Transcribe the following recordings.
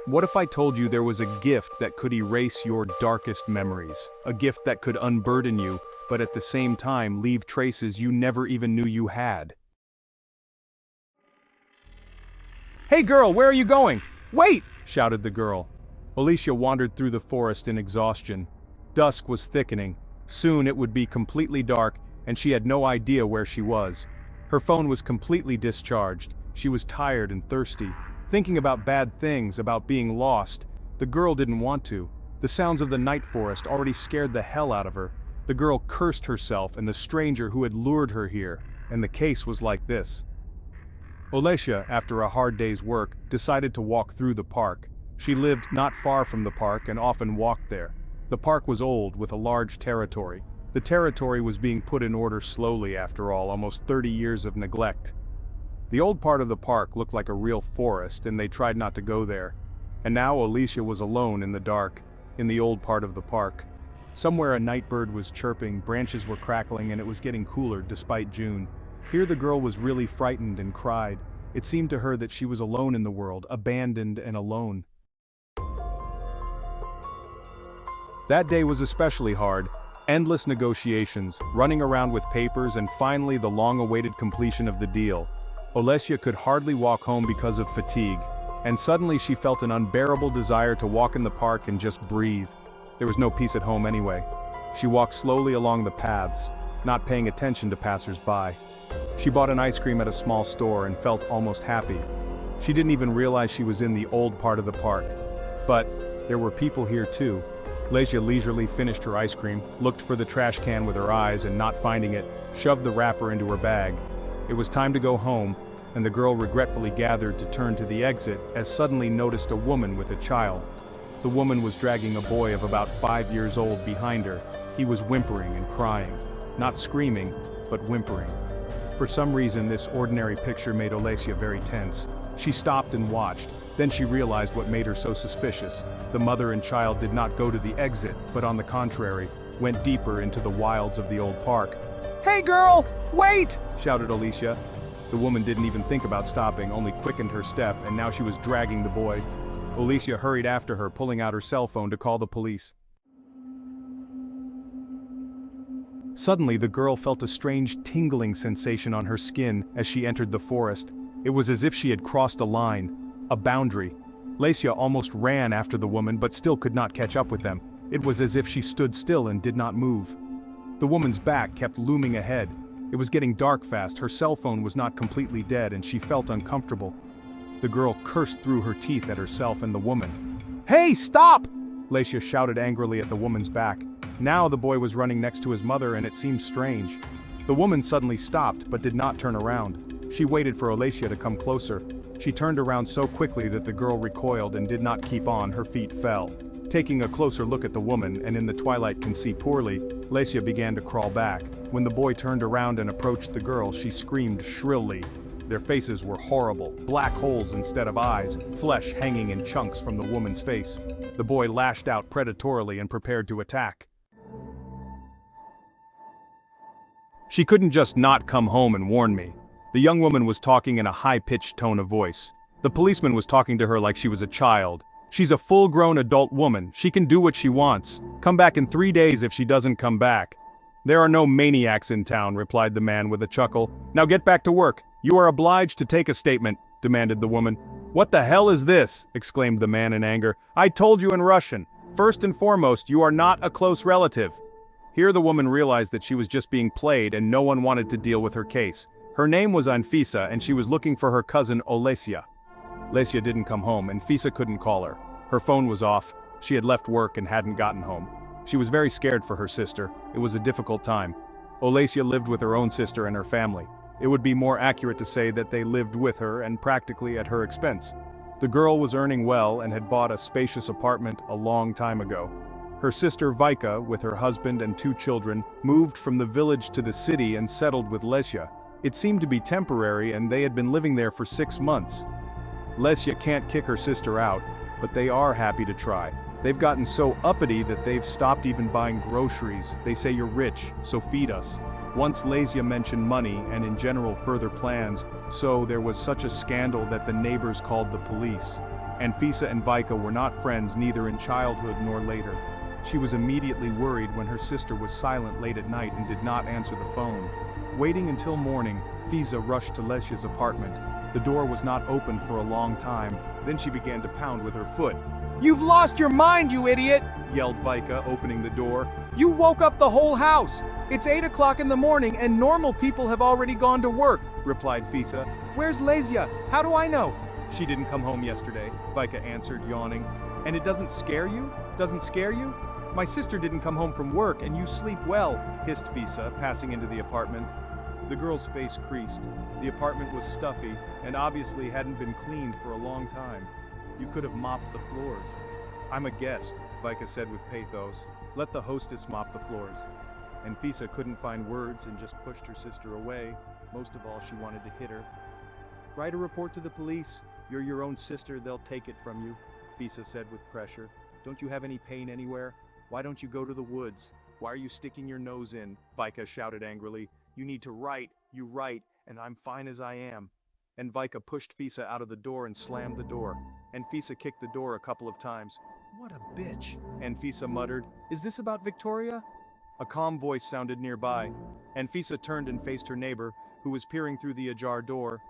What if I told you there was a gift that could erase your darkest memories? A gift that could unburden you, but at the same time leave traces you never even knew you had. "Hey girl, where are you going? Wait!" shouted the girl. Olesya wandered through the forest in exhaustion. Dusk was thickening. Soon it would be completely dark, and she had no idea where she was. Her phone was completely discharged. She was tired and thirsty. Thinking about bad things, about being lost. The girl didn't want to. The sounds of the night forest already scared the hell out of her. The girl cursed herself and the stranger who had lured her here, and the case was like this. Olesya, after a hard day's work, decided to walk through the park. She lived not far from the park and often walked there. The park was old, with a large territory. The territory was being put in order slowly after all, almost 30 years of neglect. The old part of the park looked like a real forest, and they tried not to go there. And now Olesya was alone in the dark, in the old part of the park. Somewhere a night bird was chirping, branches were crackling, and it was getting cooler despite June. Here the girl was really frightened and cried. It seemed to her that she was alone in the world, abandoned and alone. That day was especially hard. Endless negotiations, running around with papers, and finally the long-awaited completion of the deal. Olesya could hardly walk home because of fatigue, and suddenly she felt an unbearable desire to walk in the park and just breathe. There was no peace at home anyway. She walked slowly along the paths, not paying attention to passers-by. She bought an ice cream at a small store and felt almost happy. She didn't even realize she was in the old part of the park. But there were people here too. Olesya leisurely finished her ice cream, looked for the trash can with her eyes, and not finding it, shoved the wrapper into her bag. It was time to go home, and the girl regretfully gathered to turn to the exit as suddenly noticed a woman with a child. The woman was dragging a boy of about 5 years old behind her. He was whimpering and crying. Not screaming, but whimpering. For some reason, this ordinary picture made Olesya very tense. She stopped and watched. Then she realized what made her so suspicious. The mother and child did not go to the exit, but on the contrary, went deeper into the wilds of the old park. "Hey girl, wait!" shouted Olesya. The woman didn't even think about stopping, only quickened her step, and now she was dragging the boy. Olesya hurried after her, pulling out her cell phone to call the police. Suddenly, the girl felt a strange tingling sensation on her skin as she entered the forest. It was as if she had crossed a line, a boundary. Olesya almost ran after the woman, but still could not catch up with them. It was as if she stood still and did not move. The woman's back kept looming ahead. It was getting dark fast, her cell phone was not completely dead, and she felt uncomfortable. The girl cursed through her teeth at herself and the woman. "Hey, stop!" Olesya shouted angrily at the woman's back. Now the boy was running next to his mother, and it seemed strange. The woman suddenly stopped, but did not turn around. She waited for Olesya to come closer. She turned around so quickly that the girl recoiled and did not keep on, her feet fell. Taking a closer look at the woman, and in the twilight can see poorly, Olesya began to crawl back. When the boy turned around and approached the girl, she screamed shrilly. Their faces were horrible, black holes instead of eyes, flesh hanging in chunks from the woman's face. The boy lashed out predatorily and prepared to attack. She couldn't just not come home and warn me. The young woman was talking in a high-pitched tone of voice. The policeman was talking to her like she was a child. "She's a full-grown adult woman. She can do what she wants. Come back in 3 days if she doesn't come back." "There are no maniacs in town," replied the man with a chuckle. "Now get back to work. You are obliged to take a statement," demanded the woman. "What the hell is this?" exclaimed the man in anger. "I told you in Russian. First and foremost, you are not a close relative." Here the woman realized that she was just being played and no one wanted to deal with her case. Her name was Anfisa, and she was looking for her cousin Olesya. Olesya didn't come home, and Anfisa couldn't call her. Her phone was off. She had left work and hadn't gotten home. She was very scared for her sister. It was a difficult time. Olesya lived with her own sister and her family. It would be more accurate to say that they lived with her and practically at her expense. The girl was earning well and had bought a spacious apartment a long time ago. Her sister Vika, with her husband and 2 children, moved from the village to the city and settled with Olesya. It seemed to be temporary, and they had been living there for 6 months. Olesya can't kick her sister out, but they are happy to try. They've gotten so uppity that they've stopped even buying groceries. They say you're rich, so feed us. Once Olesya mentioned money and in general further plans, so there was such a scandal that the neighbors called the police. Anfisa and Vika were not friends neither in childhood nor later. She was immediately worried when her sister was silent late at night and did not answer the phone. Waiting until morning, Anfisa rushed to Olesya's apartment. The door was not opened for a long time, then she began to pound with her foot. "You've lost your mind, you idiot!" yelled Vika, opening the door. "You woke up the whole house! It's 8 o'clock in the morning and normal people have already gone to work," replied Anfisa. "Where's Olesya? How do I know?" She didn't come home yesterday, Vika answered, yawning. And it doesn't scare you? Doesn't scare you? My sister didn't come home from work and you sleep well, hissed Anfisa, passing into the apartment. The girl's face creased. The apartment was stuffy and obviously hadn't been cleaned for a long time. You could have mopped the floors. "I'm a guest," Vika said with pathos. "Let the hostess mop the floors." And Anfisa couldn't find words and just pushed her sister away. Most of all, she wanted to hit her. "Write a report to the police. You're your own sister, they'll take it from you," Anfisa said with pressure. "Don't you have any pain anywhere? Why don't you go to the woods? Why are you sticking your nose in?" Vika shouted angrily. "You need to write, you write, and I'm fine as I am." And Vika pushed Anfisa out of the door and slammed the door. And Anfisa kicked the door a couple of times. "What a bitch," Anfisa muttered. "Is this about Victoria?" A calm voice sounded nearby. Anfisa turned and faced her neighbor, who was peering through the ajar door.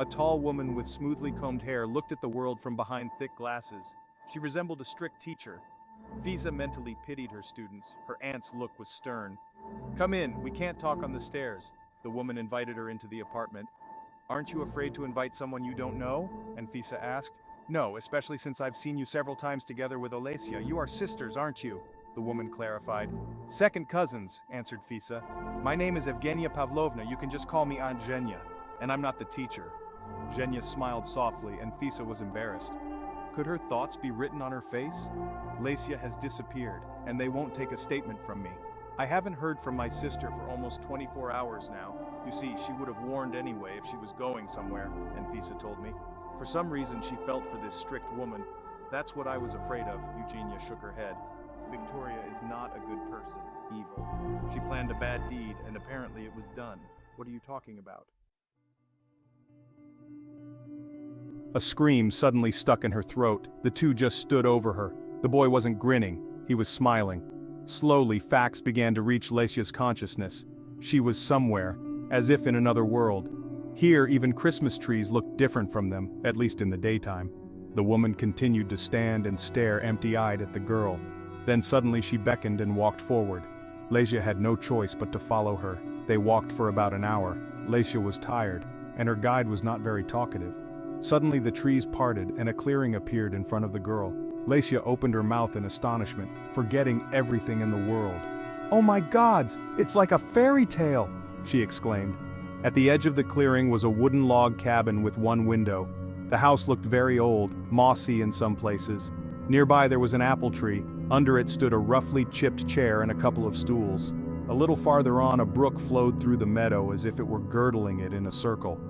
A tall woman with smoothly combed hair looked at the world from behind thick glasses. She resembled a strict teacher. Anfisa mentally pitied her students. Her aunt's look was stern. "Come in, we can't talk on the stairs." The woman invited her into the apartment. "Aren't you afraid to invite someone you don't know?" Anfisa asked. "No, especially since I've seen you several times together with Olesya. You are sisters, aren't you?" The woman clarified. "Second cousins," answered Anfisa. "My name is Evgenia Pavlovna, you can just call me Aunt Zhenya. And I'm not the teacher." Zhenya smiled softly and Anfisa was embarrassed. Could her thoughts be written on her face? Olesya has disappeared, and they won't take a statement from me. I haven't heard from my sister for almost 24 hours now. You see, she would have warned anyway if she was going somewhere, Anfisa told me. For some reason she felt for this strict woman. That's what I was afraid of, Eugenia shook her head. Victoria is not a good person, evil. She planned a bad deed, and apparently it was done. What are you talking about? A scream suddenly stuck in her throat. The two just stood over her. The boy wasn't grinning, he was smiling. Slowly, facts began to reach Olesya's consciousness. She was somewhere, as if in another world. Here, even Christmas trees looked different from them, at least in the daytime. The woman continued to stand and stare empty-eyed at the girl. Then suddenly she beckoned and walked forward. Olesya had no choice but to follow her. They walked for about an hour. Olesya was tired, and her guide was not very talkative. Suddenly the trees parted and a clearing appeared in front of the girl. Olesya opened her mouth in astonishment, forgetting everything in the world. "Oh my gods, it's like a fairy tale!" she exclaimed. At the edge of the clearing was a wooden log cabin with one window. The house looked very old, mossy in some places. Nearby there was an apple tree. Under it stood a roughly chipped chair and a couple of stools. A little farther on, a brook flowed through the meadow as if it were girdling it in a circle.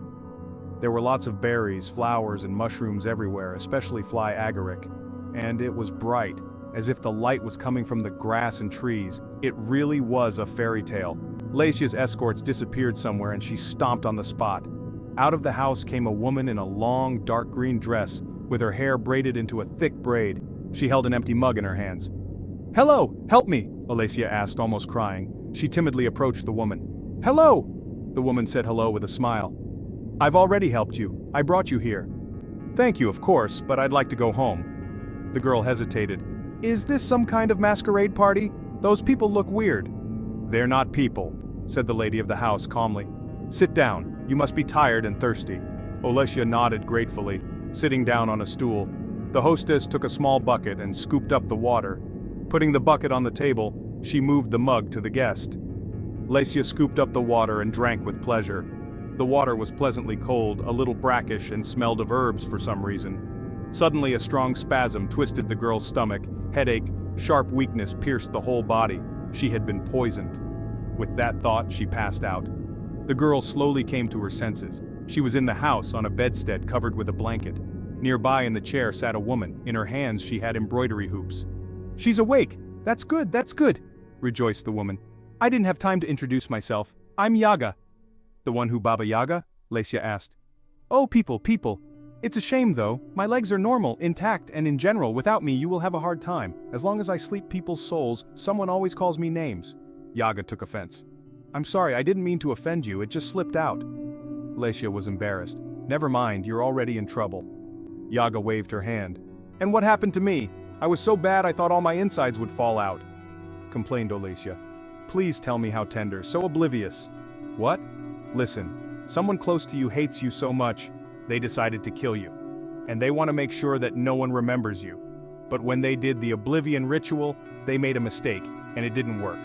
There were lots of berries, flowers, and mushrooms everywhere, especially fly agaric. And it was bright, as if the light was coming from the grass and trees. It really was a fairy tale. Olesya's escorts disappeared somewhere and she stomped on the spot. Out of the house came a woman in a long, dark green dress, with her hair braided into a thick braid. She held an empty mug in her hands. "Hello, help me," Olesya asked, almost crying. She timidly approached the woman. "Hello!" The woman said hello with a smile. "I've already helped you. I brought you here." "Thank you, of course, but I'd like to go home." The girl hesitated. "Is this some kind of masquerade party? Those people look weird." "They're not people," said the lady of the house calmly. "Sit down. You must be tired and thirsty." Olesya nodded gratefully, sitting down on a stool. The hostess took a small bucket and scooped up the water. Putting the bucket on the table, she moved the mug to the guest. Olesya scooped up the water and drank with pleasure. The water was pleasantly cold, a little brackish, and smelled of herbs for some reason. Suddenly a strong spasm twisted the girl's stomach. Headache, sharp weakness pierced the whole body. She had been poisoned. With that thought, she passed out. The girl slowly came to her senses. She was in the house on a bedstead covered with a blanket. Nearby in the chair sat a woman. In her hands she had embroidery hoops. She's awake. That's good, rejoiced the woman. I didn't have time to introduce myself. I'm Yaga. The one who Baba Yaga? Olesya asked. Oh, people. It's a shame though, my legs are normal, intact, and in general, without me you will have a hard time. As long as I sleep people's souls, someone always calls me names. Yaga took offense. I'm sorry, I didn't mean to offend you, it just slipped out. Olesya was embarrassed. Never mind, you're already in trouble. Yaga waved her hand. And what happened to me? I was so bad I thought all my insides would fall out, complained Olesya. Please tell me how tender, so oblivious. What? Listen, someone close to you hates you so much, they decided to kill you. And they want to make sure that no one remembers you. But when they did the Oblivion ritual, they made a mistake, and it didn't work.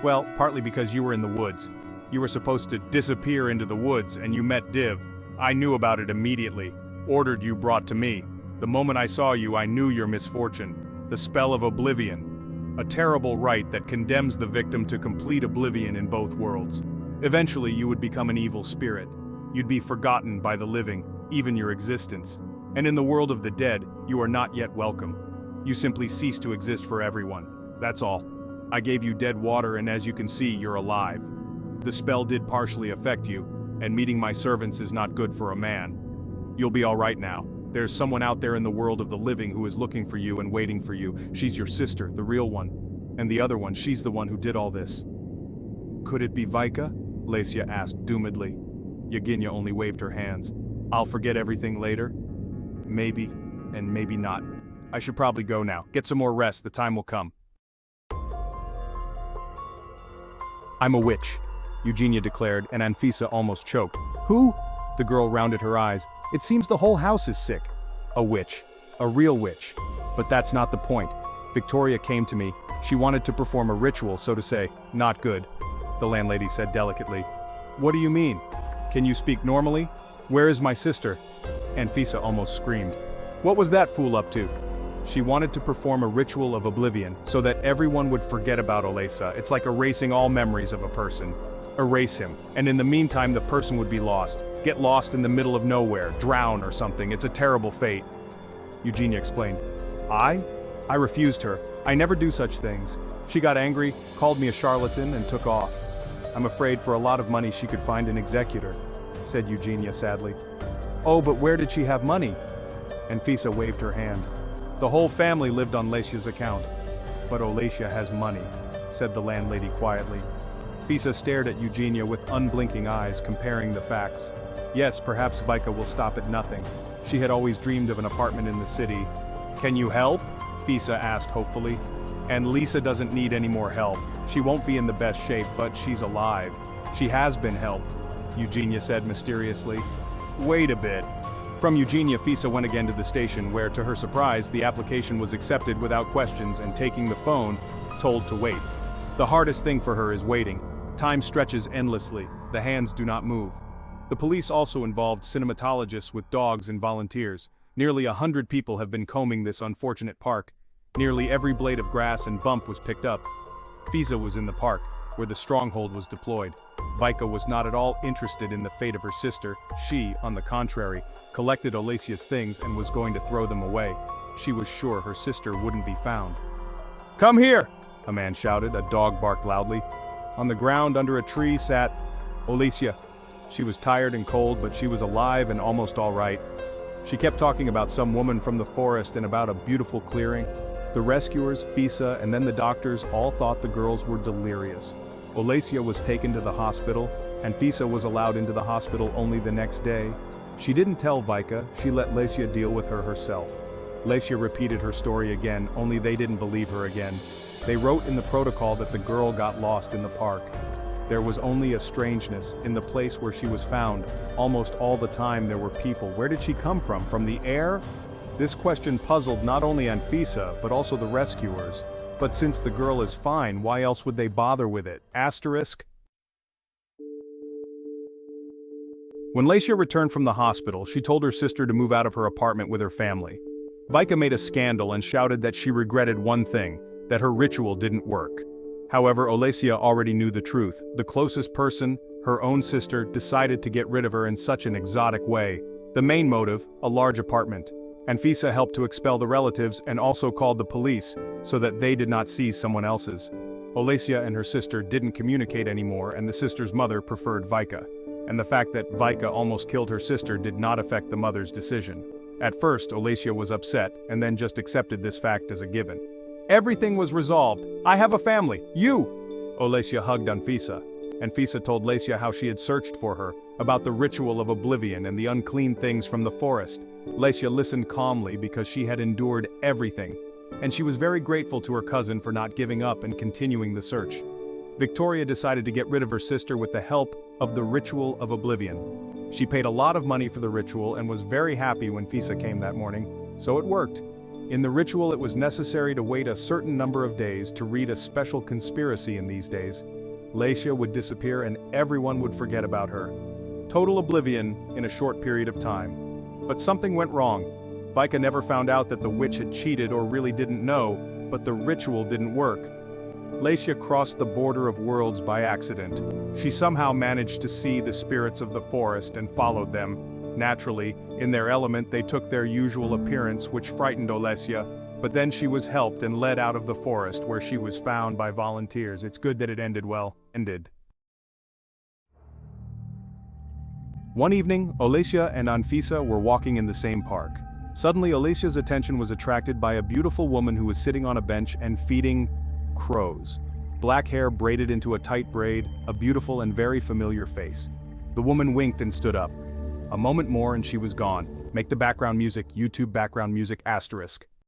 Well, partly because you were in the woods. You were supposed to disappear into the woods, and you met Div. I knew about it immediately, ordered you brought to me. The moment I saw you, I knew your misfortune. The spell of Oblivion. A terrible rite that condemns the victim to complete oblivion in both worlds. Eventually, you would become an evil spirit. You'd be forgotten by the living, even your existence. And in the world of the dead, you are not yet welcome. You simply cease to exist for everyone. That's all. I gave you dead water, and as you can see, you're alive. The spell did partially affect you, and meeting my servants is not good for a man. You'll be all right now. There's someone out there in the world of the living who is looking for you and waiting for you. She's your sister, the real one. And the other one, she's the one who did all this. Could it be Vika? Olesya asked doomedly. Yevgenia only waved her hands. I'll forget everything later? Maybe, and maybe not. I should probably go now. Get some more rest, the time will come. I'm a witch, Yevgenia declared, and Anfisa almost choked. Who? The girl rounded her eyes. It seems the whole house is sick. A witch. A real witch. But that's not the point. Victoria came to me. She wanted to perform a ritual, so to say. Not good, the landlady said delicately. What do you mean? Can you speak normally? Where is my sister? Anfisa almost screamed. What was that fool up to? She wanted to perform a ritual of oblivion, so that everyone would forget about Olesya. It's like erasing all memories of a person. Erase him, and in the meantime the person would be lost. Get lost in the middle of nowhere, drown or something. It's a terrible fate. Yevgenia explained. I refused her. I never do such things. She got angry, called me a charlatan, and took off. I'm afraid for a lot of money she could find an executor, said Yevgenia sadly. Oh, but where did she have money? Anfisa waved her hand. The whole family lived on Olesya's account. But Olesya has money, said the landlady quietly. Anfisa stared at Yevgenia with unblinking eyes, comparing the facts. Yes, perhaps Vika will stop at nothing. She had always dreamed of an apartment in the city. Can you help? Anfisa asked hopefully. And Lisa doesn't need any more help. She won't be in the best shape, but she's alive. She has been helped, Yevgenia said mysteriously. Wait a bit. From Yevgenia, Anfisa went again to the station where, to her surprise, the application was accepted without questions and taking the phone, told to wait. The hardest thing for her is waiting. Time stretches endlessly. The hands do not move. The police also involved cinematologists with dogs and volunteers. Nearly 100 people have been combing this unfortunate park. Nearly every blade of grass and bump was picked up. Anfisa was in the park, where the stronghold was deployed. Vika was not at all interested in the fate of her sister. She, on the contrary, collected Olesya's things and was going to throw them away. She was sure her sister wouldn't be found. Come here! A man shouted. A dog barked loudly. On the ground under a tree sat Olesya. She was tired and cold, but she was alive and almost all right. She kept talking about some woman from the forest and about a beautiful clearing. The rescuers, Anfisa, and then the doctors all thought the girls were delirious. Olesya was taken to the hospital, and Anfisa was allowed into the hospital only the next day. She didn't tell Vika, she let Olesya deal with her herself. Olesya repeated her story again, only they didn't believe her again. They wrote in the protocol that the girl got lost in the park. There was only a strangeness. In the place where she was found, almost all the time there were people. Where did she come from? From the air? This question puzzled not only Anfisa, but also the rescuers. But since the girl is fine, why else would they bother with it? Asterisk. When Olesya returned from the hospital, she told her sister to move out of her apartment with her family. Vika made a scandal and shouted that she regretted one thing, that her ritual didn't work. However, Olesya already knew the truth. The closest person, her own sister, decided to get rid of her in such an exotic way. The main motive, a large apartment. Anfisa helped to expel the relatives and also called the police so that they did not seize someone else's. Olesya and her sister didn't communicate anymore, and the sister's mother preferred Vika. And the fact that Vika almost killed her sister did not affect the mother's decision. At first, Olesya was upset and then just accepted this fact as a given. Everything was resolved. I have a family. You! Olesya hugged Anfisa. Anfisa told Olesya how she had searched for her, about the Ritual of Oblivion and the unclean things from the forest. Olesya listened calmly because she had endured everything, and she was very grateful to her cousin for not giving up and continuing the search. Victoria decided to get rid of her sister with the help of the Ritual of Oblivion. She paid a lot of money for the ritual and was very happy when Fisa came that morning, so it worked. In the ritual, it was necessary to wait a certain number of days to read a special conspiracy. In these days, Olesya would disappear and everyone would forget about her. Total oblivion in a short period of time. But something went wrong. Vika never found out that the witch had cheated or really didn't know, but the ritual didn't work. Olesya crossed the border of worlds by accident. She somehow managed to see the spirits of the forest and followed them. Naturally, in their element they took their usual appearance, which frightened Olesya, but then she was helped and led out of the forest where she was found by volunteers. It's good that it ended well. One evening, Olesya and Anfisa were walking in the same park. Suddenly, Olesya's attention was attracted by a beautiful woman who was sitting on a bench and feeding crows. Black hair braided into a tight braid, a beautiful and very familiar face. The woman winked and stood up. A moment more and she was gone. Make the background music, YouTube background music **.